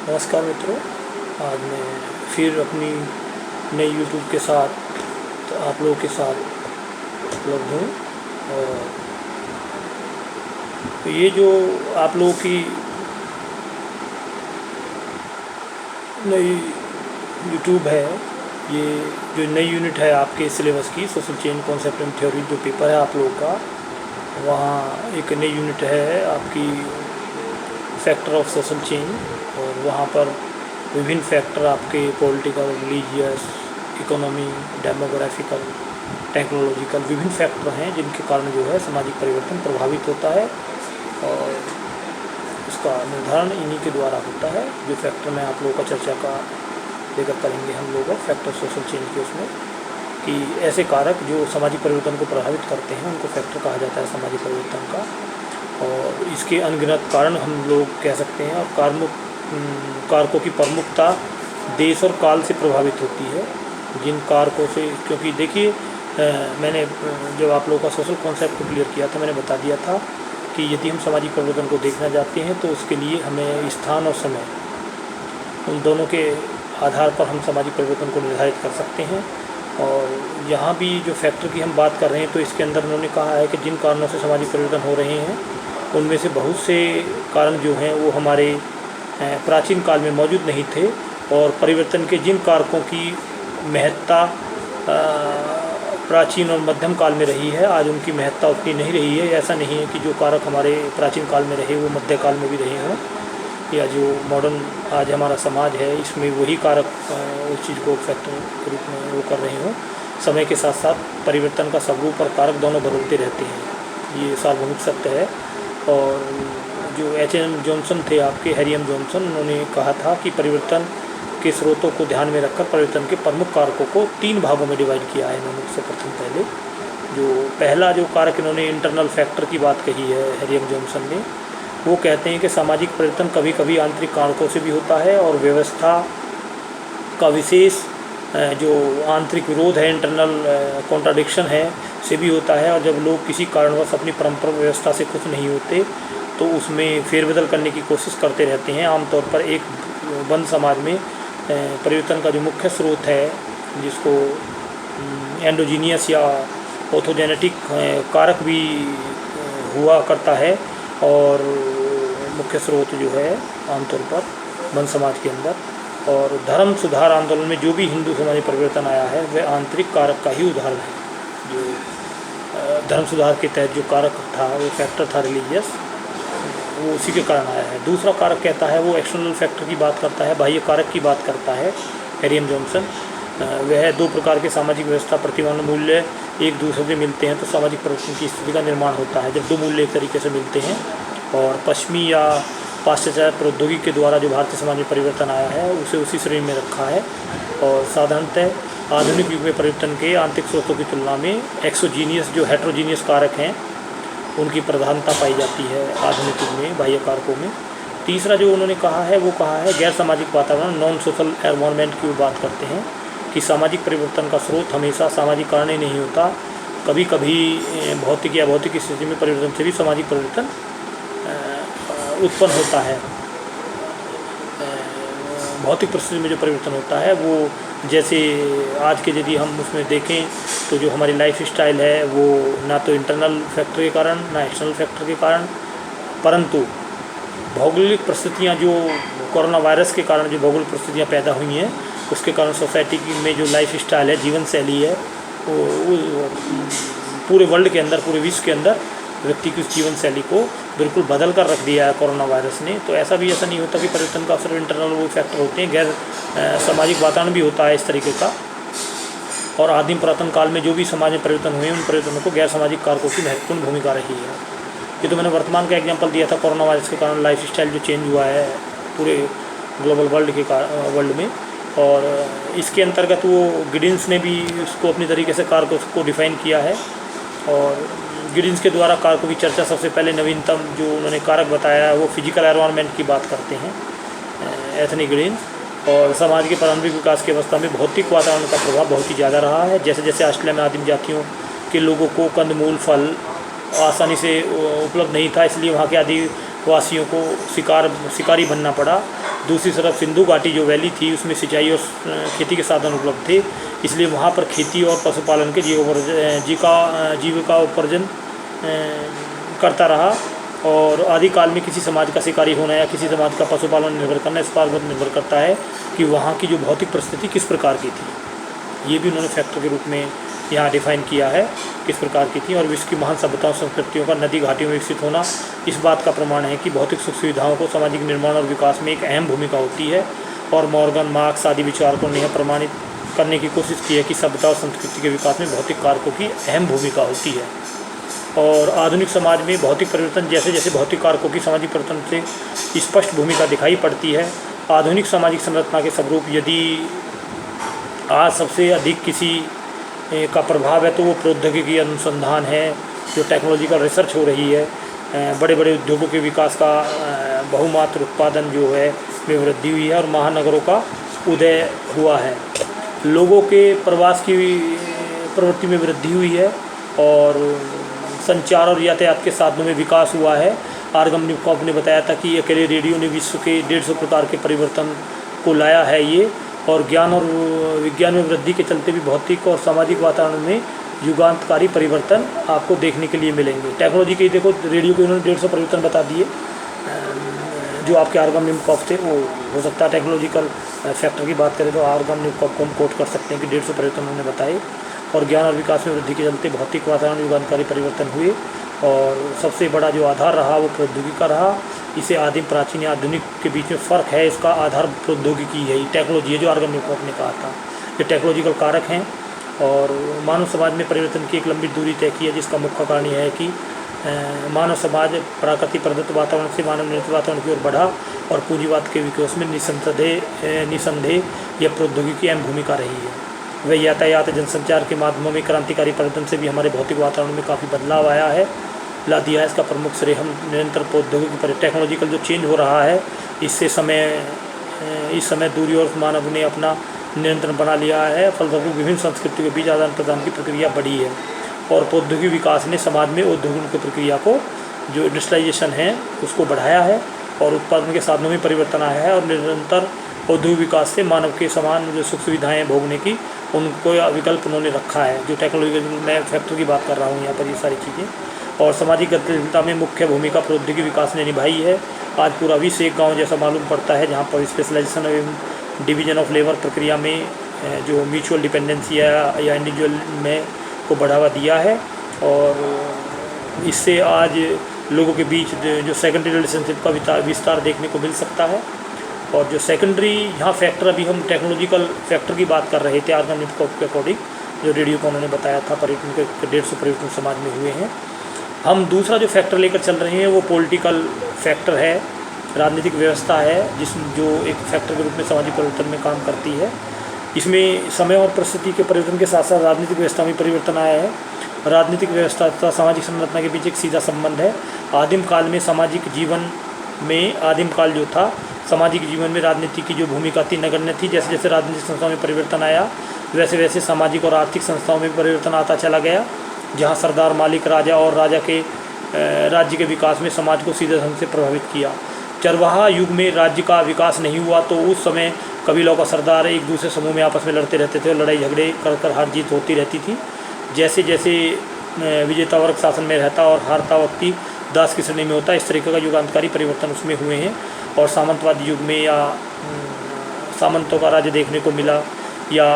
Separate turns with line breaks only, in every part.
नमस्कार मित्रों। आज मैं फिर अपनी नई यूट्यूब के साथ आप लोगों के साथ उपलब्ध हूँ। और ये जो आप लोगों की नई यूट्यूब है, ये जो नई यूनिट है आपके सिलेबस की social change concept and theory, जो पेपर है आप लोगों का, वहाँ एक नई यूनिट है आपकी फैक्टर ऑफ सोशल चेंज। और वहाँ पर विभिन्न फैक्टर आपके पॉलिटिकल, रिलीजियस, इकोनॉमी, डेमोग्राफिकल, टेक्नोलॉजिकल विभिन्न फैक्टर हैं जिनके कारण जो है सामाजिक परिवर्तन प्रभावित होता है। और उसका निर्धारण इन्हीं के द्वारा होता है। जो फैक्टर में आप लोगों का चर्चा का लेकर करेंगे हम लोग फैक्टर सोशल चेंज के उसमें, कि ऐसे कारक जो सामाजिक परिवर्तन को प्रभावित करते हैं उनको फैक्टर कहा जाता है सामाजिक परिवर्तन का। और इसके अनगिनत कारण हम लोग कह सकते हैं। और कारकों की प्रमुखता देश और काल से प्रभावित होती है। जिन कारकों से, क्योंकि देखिए मैंने जब आप लोगों का सोशल कॉन्सेप्ट को क्लियर किया था, मैंने बता दिया था कि यदि हम सामाजिक परिवर्तन को देखना चाहते हैं तो उसके लिए हमें स्थान और समय, उन दोनों के आधार पर हम सामाजिक परिवर्तन को निर्धारित कर सकते हैं। और यहाँ भी जो फैक्टर की हम बात कर रहे हैं तो इसके अंदर उन्होंने कहा है कि जिन कारणों से सामाजिक परिवर्तन हो रहे हैं उनमें से बहुत से कारण जो हैं वो हमारे प्राचीन काल में मौजूद नहीं थे। और परिवर्तन के जिन कारकों की महत्ता प्राचीन और मध्यम काल में रही है, आज उनकी महत्ता उतनी नहीं रही है। ऐसा नहीं है कि जो कारक हमारे प्राचीन काल में रहे वो मध्यकाल में भी रहे हों, या जो मॉडर्न आज हमारा समाज है इसमें वही कारक उस चीज़ को फैक्टर के रूप में वो कर रहे हों। समय के साथ साथ परिवर्तन का स्वरूप और कारक दोनों बदलते रहते हैं, ये सार्वभौमिक सत्य है। और जो H.M. जॉनसन थे आपके, हैरी एम जॉनसन, उन्होंने कहा था कि परिवर्तन के स्रोतों को ध्यान में रखकर परिवर्तन के प्रमुख कारकों को 3 भागों में डिवाइड किया है इन्होंने। सबसे प्रथम पहले जो पहला जो कारक इन्होंने इंटरनल फैक्टर की बात कही है हैरी एम जॉनसन ने, वो कहते हैं कि सामाजिक परिवर्तन कभी कभी आंतरिक कारकों से भी होता है और व्यवस्था का विशेष जो आंतरिक विरोध है, इंटरनल कॉन्ट्राडिक्शन है, से भी होता है। और जब लोग किसी कारणवश अपनी परंपरा व्यवस्था से खुश नहीं होते तो उसमें फेरबदल करने की कोशिश करते रहते हैं। आमतौर पर एक बंद समाज में परिवर्तन का जो मुख्य स्रोत है, जिसको एंडोजीनियस या ऑर्थोजेनेटिक कारक भी हुआ करता है, और मुख्य स्रोत जो है आमतौर पर बंद समाज के अंदर। और धर्म सुधार आंदोलन में जो भी हिंदू समाज में परिवर्तन आया है वह आंतरिक कारक का ही उदाहरण है। जो धर्म सुधार के तहत जो कारक था वो फैक्टर था रिलीजियस, वो उसी के कारण आया है। दूसरा कारक कहता है वो एक्सटर्नल फैक्टर की बात करता है, बाह्य कारक की बात करता है हैरी एम जॉनसन। वह 2 प्रकार के सामाजिक व्यवस्था प्रतिमान मूल्य एक दूसरे से मिलते हैं तो सामाजिक परिवर्तन की स्थिति का निर्माण होता है। जब 2 मूल्य एक तरीके से मिलते हैं, और पश्चिमी या पाश्चात्य प्रौद्योगिकी के द्वारा जो भारतीय समाज में परिवर्तन आया है उसे उसी श्रेणी में रखा है। और साधारणतः आधुनिक युग में परिवर्तन के आंतरिक स्रोतों की तुलना में एक्सोजीनियस जो हेट्रोजीनियस कारक हैं उनकी प्रधानता पाई जाती है आधुनिक युग में बाह्य कारकों में। तीसरा जो उन्होंने कहा है वो कहा है गैर सामाजिक वातावरण, नॉन सोशल एनवायरनमेंट की बात करते हैं कि सामाजिक परिवर्तन का स्रोत हमेशा सामाजिक कारण ही नहीं होता। कभी कभी भौतिक या भौतिक स्थिति में परिवर्तन से भी सामाजिक परिवर्तन उत्पन्न होता है। भौतिक परिस्थिति में जो परिवर्तन होता है वो, जैसे आज के यदि हम उसमें देखें तो जो हमारी लाइफ स्टाइल है वो ना तो इंटरनल फैक्टर के कारण ना एक्सटर्नल फैक्टर के कारण, परंतु भौगोलिक परिस्थितियाँ जो कोरोना वायरस के कारण जो भौगोलिक परिस्थितियाँ पैदा हुई हैं उसके कारण सोसाइटी में जो लाइफ स्टाइल है, जीवन शैली है, वो पूरे वर्ल्ड के अंदर, पूरे विश्व के अंदर व्यक्ति की उस जीवन शैली को बिल्कुल बदल कर रख दिया है कोरोना वायरस ने। तो ऐसा नहीं होता कि परिवर्तन का सिर्फ इंटरनल वो फैक्टर होते हैं, गैर सामाजिक वातावरण भी होता है इस तरीके का। और आदिम पुरातन काल में जो भी समाज में परिवर्तन हुए उन परिवर्तनों को गैर सामाजिक कारकों की महत्वपूर्ण भूमिका रही है। ये तो मैंने वर्तमान का एग्जांपल दिया था, कोरोना वायरस के कारण लाइफ स्टाइल जो चेंज हुआ है पूरे ग्लोबल वर्ल्ड में। और इसके अंतर्गत वो गिडिन्स ने भी उसको अपनी तरीके से कारकों को डिफाइन किया है। और गिडिन्स के द्वारा कारकों की चर्चा सबसे पहले नवीनतम जो उन्होंने कारक बताया है वो फिजिकल एनवायरनमेंट की बात करते हैं एथनी गिडिन्स। और समाज के प्रारंभिक विकास की अवस्था में भौतिक वातावरण का प्रभाव बहुत ही ज़्यादा रहा है। जैसे जैसे ऑस्ट्रेलिया में आदिम जातियों के लोगों को कंदमूल, फल आसानी से उपलब्ध नहीं था, इसलिए वहाँ के आदिवासियों को शिकारी बनना पड़ा। दूसरी तरफ सिंधु घाटी जो वैली थी उसमें सिंचाई और खेती के साधन उपलब्ध थे, इसलिए वहाँ पर खेती और पशुपालन के जीविका उपार्जन करता रहा। और आदिकाल में किसी समाज का शिकारी होना या किसी समाज का पशुपालन निर्भर करना इस बात पर निर्भर करता है कि वहाँ की जो भौतिक परिस्थिति किस प्रकार की थी। ये भी उन्होंने फैक्टर के रूप में यहाँ डिफाइन किया है किस प्रकार की थी। और विश्व की महान सभ्यताओं संस्कृतियों का नदी घाटियों में विकसित होना इस बात का प्रमाण है कि भौतिक सुख सुविधाओं को सामाजिक निर्माण और विकास में एक अहम भूमिका होती है। और मॉर्गन, मार्क्स आदि विचारकों ने यह प्रमाणित करने की कोशिश की है कि सभ्यता और संस्कृति के विकास में भौतिक कारकों की अहम भूमिका होती है। और आधुनिक समाज में भौतिक परिवर्तन जैसे जैसे भौतिक कारकों की सामाजिक परिवर्तन से स्पष्ट भूमिका दिखाई पड़ती है। आधुनिक सामाजिक संरचना के स्वरूप यदि आज सबसे अधिक किसी का प्रभाव है तो वो प्रौद्योगिकी अनुसंधान है, जो टेक्नोलॉजिकल रिसर्च हो रही है। बड़े बड़े उद्योगों के विकास का बहुमात्र उत्पादन जो है में वृद्धि हुई है और महानगरों का उदय हुआ है। लोगों के प्रवास की प्रवृत्ति में वृद्धि हुई है और संचार और यातायात के साधनों में विकास हुआ है। आर्गम न्यूकॉम्प ने बताया था कि अकेले रेडियो ने विश्व के 150 प्रकार के परिवर्तन को लाया है ये। और ज्ञान और विज्ञान में वृद्धि के चलते भी भौतिक और सामाजिक वातावरण में युगांतकारी परिवर्तन आपको देखने के लिए मिलेंगे। टेक्नोलॉजी के देखो, रेडियो के उन्होंने 150 परिवर्तन बता दिए जो आपके आर्गम न्यूकॉम्प थे। वो हो सकता है टेक्नोलॉजिकल फैक्टर की बात करें तो आर्गम न्यूकॉम्प को हम कोट कर सकते हैं कि 150 परिवर्तन उन्होंने बताए। और ज्ञान और विकास में वृद्धि के चलते भौतिक वातावरण युगांतकारी परिवर्तन हुए और सबसे बड़ा जो आधार रहा वो प्रौद्योगिकी का रहा। इसे आदिम, प्राचीन या आधुनिक के बीच में फ़र्क है, इसका आधार प्रौद्योगिकी है, टेक्नोलॉजी है, जो आर्गम न्यूकॉम्प ने कहा था। ये टेक्नोलॉजिकल कारक हैं और मानव समाज में परिवर्तन की एक लंबी दूरी तय की है, जिसका मुख्य कारण यह है कि मानव समाज प्राकृतिक प्रदत्त वातावरण से मानव निर्मित वातावरण की ओर बढ़ा और पूंजीवाद के विकास में निसंदेह यह प्रौद्योगिकी अहम भूमिका रही है। वह यातायात, जनसंचार के माध्यमों में क्रांतिकारी परिवर्तन से भी हमारे भौतिक वातावरण में काफ़ी बदलाव ला दिया है। इसका प्रमुख श्रेय हम निरंतर प्रौद्योगिकी पर टेक्नोलॉजिकल जो चेंज हो रहा है इससे इस समय दूरी और मानव ने अपना नियंत्रण बना लिया है। फलस्वरूप विभिन्न संस्कृतियों के बीच आदान प्रदान की प्रक्रिया बढ़ी है और प्रौद्योगिकी विकास ने समाज में औद्योगिक की प्रक्रिया को, जो इंडस्ट्रियलाइजेशन है, उसको बढ़ाया है और उत्पादन के साधनों में परिवर्तन आया है। और निरंतर औद्योगिक विकास से मानव के समान जो सुख सुविधाएँ भोगने की उनको विकल्प उन्होंने रखा है। जो टेक्नोलॉजी, मैं फैक्टर की बात कर रहा हूँ यहाँ पर, ये सारी चीज़ें। और सामाजिक गतिशीलता में मुख्य भूमिका प्रौद्योगिकी विकास ने निभाई है। आज पूरा विश्व एक गांव जैसा मालूम पड़ता है, जहां पर स्पेशलाइजेशन एवं डिवीजन ऑफ लेबर प्रक्रिया में जो म्यूचुअल डिपेंडेंसी या इंडिविजुअल में को बढ़ावा दिया है। और इससे आज लोगों के बीच जो सेकेंडरी रिलेशनशिप का विस्तार देखने को मिल सकता है। और जो सेकेंडरी यहाँ फैक्टर, अभी हम टेक्नोलॉजिकल फैक्टर की बात कर रहे थे आर्गम न्यूकॉम्प के अकॉर्डिंग, जो रेडियो को उन्होंने बताया था परिवर्तन के 150 परिवर्तन समाज में हुए हैं। हम दूसरा जो फैक्टर लेकर चल रहे हैं वो पॉलिटिकल फैक्टर है, राजनीतिक व्यवस्था है, जो एक फैक्टर के रूप में सामाजिक परिवर्तन में काम करती है। इसमें समय और परिस्थिति के परिवर्तन के साथ साथ राजनीतिक व्यवस्था में परिवर्तन आया है। राजनीतिक व्यवस्था तथा सामाजिक संरचना के बीच एक सीधा संबंध है। आदिम काल में जो था सामाजिक जीवन में राजनीति की जो भूमिका थी नगण्य थी। जैसे जैसे राजनीतिक संस्थाओं में परिवर्तन आया वैसे वैसे सामाजिक और आर्थिक संस्थाओं में परिवर्तन आता चला गया, जहाँ सरदार, मालिक, राजा और राज्य के विकास में समाज को सीधे ढंग से प्रभावित किया। चरवाहा युग में राज्य का विकास नहीं हुआ तो उस समय कबीलों का सरदार एक दूसरे समूह में आपस में लड़ते रहते थे और लड़ाई झगड़े कर हार जीत होती रहती थी। जैसे जैसे विजेता वर्ग शासन में रहता और हारता व्यक्ति दास की श्रेणी में होता, इस तरीके का युगांतकारी परिवर्तन उसमें हुए हैं। और सामंतवादी युग में या सामंतों का राज्य देखने को मिला, या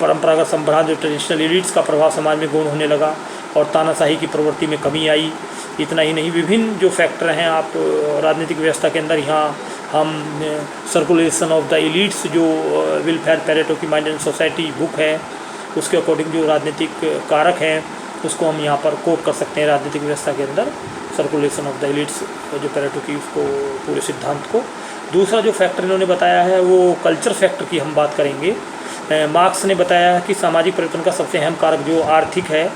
परंपरागत संभ्रांत जो ट्रेडिशनल एलिट्स का प्रभाव समाज में गौण होने लगा और तानाशाही की प्रवृत्ति में कमी आई। इतना ही नहीं, विभिन्न जो फैक्टर हैं आप राजनीतिक व्यवस्था के अंदर, यहाँ हम सर्कुलेशन ऑफ द एलिट्स जो विलफेयर पैरेटो की माइंड एंड सोसाइटी बुक है उसके अकॉर्डिंग जो राजनीतिक कारक हैं उसको हम यहाँ पर कोट कर सकते हैं राजनीतिक व्यवस्था के अंदर, सर्कुलेशन ऑफ द एलिट्स जो पैरेटो की उसको पूरे सिद्धांत को। दूसरा जो फैक्टर इन्होंने बताया है वो कल्चर फैक्टर की हम बात करेंगे। मार्क्स ने बताया है कि सामाजिक परिवर्तन का सबसे अहम कारक जो आर्थिक है,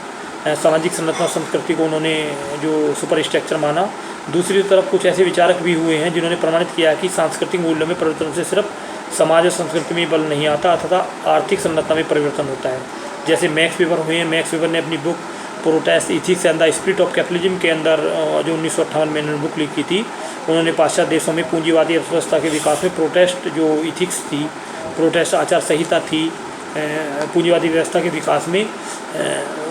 सामाजिक संरचना संस्कृति को उन्होंने जो सुपर स्ट्रक्चर माना। दूसरी तरफ कुछ ऐसे विचारक भी हुए हैं जिन्होंने प्रमाणित किया है कि सांस्कृतिक मूल्यों में परिवर्तन से सिर्फ समाज और संस्कृति में बल नहीं आता तथा आर्थिक संरचना में परिवर्तन होता है। जैसे मैक्स वेबर हुए हैं। मैक्स वेबर ने अपनी book protest ethics and the spirit of capitalism के अंदर जो 1958 में इन्होंने बुक लिखी थी, उन्होंने पाश्चात्य देशों में पूंजीवादी अर्थव्यवस्था के विकास में प्रोटेस्ट जो इथिक्स थी, प्रोटेस्ट आचार संहिता थी, पूंजीवादी व्यवस्था के विकास में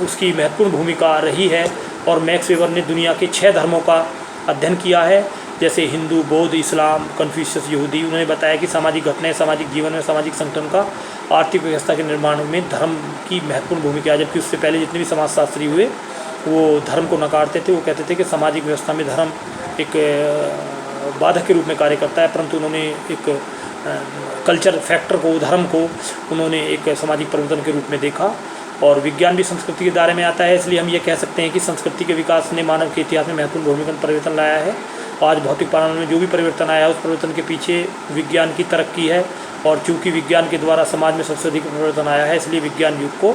उसकी महत्वपूर्ण भूमिका रही है। और मैक्स वेबर ने दुनिया के 6 धर्मों का अध्ययन किया है, जैसे हिंदू, बौद्ध, इस्लाम, कन्फ्यूशियस, यहूदी। उन्होंने बताया कि सामाजिक घटनाएं, सामाजिक जीवन में सामाजिक संगठन का, आर्थिक व्यवस्था के निर्माण में धर्म की महत्वपूर्ण भूमिका है। जबकि उससे पहले जितने भी समाजशास्त्री हुए वो धर्म को नकारते थे, वो कहते थे कि सामाजिक व्यवस्था में धर्म एक बाधक के रूप में कार्य करता है, परंतु उन्होंने एक कल्चर फैक्टर को, धर्म को उन्होंने एक सामाजिक परिवर्तन के रूप में देखा। और विज्ञान भी संस्कृति के दायरे में आता है, इसलिए हम ये कह सकते हैं कि संस्कृति के विकास ने मानव के इतिहास में महत्वपूर्ण भूमिका परिवर्तन लाया है। आज भौतिक प्रणाली में जो भी परिवर्तन आया है, उस परिवर्तन के पीछे विज्ञान की तरक्की है। और चूँकि विज्ञान के द्वारा समाज में सबसे अधिक परिवर्तन आया है, इसलिए विज्ञान युग को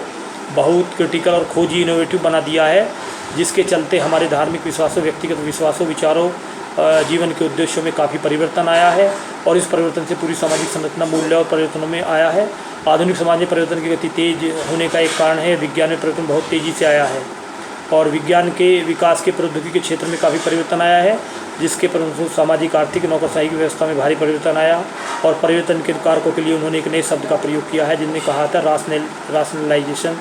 बहुत क्रिटिकल और खोजी, इनोवेटिव बना दिया है, जिसके चलते हमारे धार्मिक विश्वासों, व्यक्तिगत विश्वासों, विचारों, जीवन के उद्देश्यों में काफ़ी परिवर्तन आया है। और इस परिवर्तन से पूरी सामाजिक संरचना मूल्य और परिवर्तनों में आया है। आधुनिक समाज में परिवर्तन की गति तेज होने का एक कारण है, विज्ञान में परिवर्तन बहुत तेज़ी से आया है। और विज्ञान के विकास के प्रौद्योगिकी के क्षेत्र में काफ़ी परिवर्तन आया है, जिसके परिणामस्वरूप सामाजिक, आर्थिक, नौकरशाही की व्यवस्था में भारी परिवर्तन आया। और परिवर्तन के कारकों के लिए उन्होंने एक नए शब्द का प्रयोग किया है, जिनने कहा था राशनलाइजेशन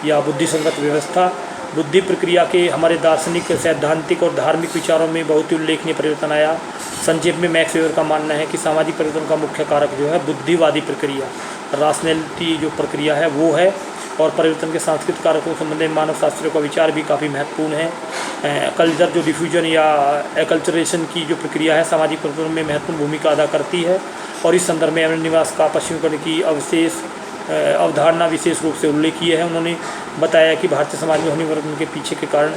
या बुद्धिसंगत व्यवस्था। बुद्धि प्रक्रिया के हमारे दार्शनिक, सैद्धांतिक और धार्मिक विचारों में बहुत ही उल्लेखनीय परिवर्तन आया। संक्षेप में मैक्स वेबर का मानना है कि सामाजिक परिवर्तन का मुख्य कारक जो है बुद्धिवादी प्रक्रिया, राशनैलिटी जो प्रक्रिया है वो है। और परिवर्तन के सांस्कृतिक कारकों से संबंधित मानव शास्त्रियों का विचार भी काफ़ी महत्वपूर्ण है। कल्चर जो डिफ्यूजन या एकल्चरेशन की जो प्रक्रिया है, सामाजिक परिवर्तन में महत्वपूर्ण भूमिका अदा करती है। और इस संदर्भ में अरण्य निवास का पश्चिमीकरण की अवधारणा विशेष रूप से उल्लेखीय है। उन्होंने बताया कि भारतीय समाज में होने परिवर्तन के पीछे के कारण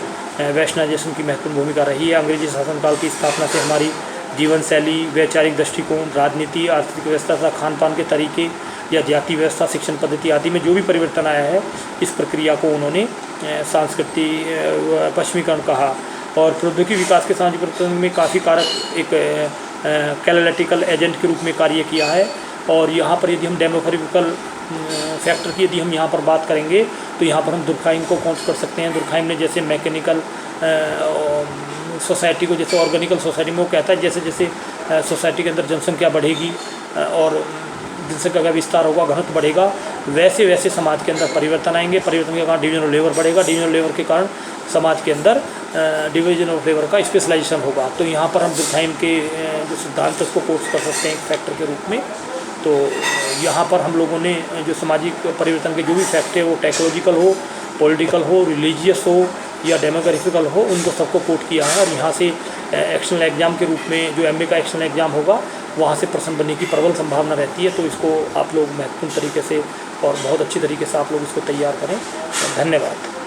वेस्टर्नाइजेशन की महत्वपूर्ण भूमिका रही है। अंग्रेजी शासनकाल की स्थापना से हमारी जीवन शैली, वैचारिक दृष्टिकोण, राजनीति, आर्थिक व्यवस्था तथा खान पान के तरीके या जाति व्यवस्था, शिक्षण पद्धति आदि में जो भी परिवर्तन आया है, इस प्रक्रिया को उन्होंने सांस्कृतिक पश्चिमीकरण कहा। और प्रौद्योगिकी विकास के सामाजिक परिवर्तन में काफ़ी कारक एक कैटालिटिकल एजेंट के रूप में कार्य किया है। और यहाँ पर यदि हम डेमोग्राफिकल फैक्टर की यदि हम यहाँ पर बात करेंगे, तो यहाँ पर हम दुर्खाइम को काउंट कर सकते हैं। दुर्खाइम ने जैसे मैकेनिकल सोसाइटी को, जैसे ऑर्गेनिकल सोसाइटी में वो कहता है जैसे जैसे सोसाइटी के अंदर जनसंख्या बढ़ेगी और जनसंख्या का विस्तार होगा, घनत्व बढ़ेगा, वैसे वैसे समाज के अंदर परिवर्तन आएंगे। परिवर्तन के कारण डिवीजन ऑफ लेबर बढ़ेगा, डिवीजन ऑफ लेबर के कारण समाज के अंदर डिवीजन ऑफ लेबर का स्पेशलाइजेशन होगा। तो यहाँ पर हम दुर्खाइम के जो सिद्धांत उसको कोर्स कर सकते हैं एक फैक्टर के रूप में। तो यहाँ पर हम लोगों ने जो सामाजिक परिवर्तन के जो भी फैक्ट है, वो टेक्नोलॉजिकल हो, पॉलिटिकल हो, रिलीजियस हो या डेमोग्राफिकल हो, उनको सबको कोट किया है। और यहाँ से एक्शनल एग्ज़ाम के रूप में जो MA का एक्शनल एग्ज़ाम होगा, वहाँ से प्रश्न बनने की प्रबल संभावना रहती है। तो इसको आप लोग महत्वपूर्ण तरीके से और बहुत अच्छी तरीके से आप लोग इसको तैयार करें। धन्यवाद।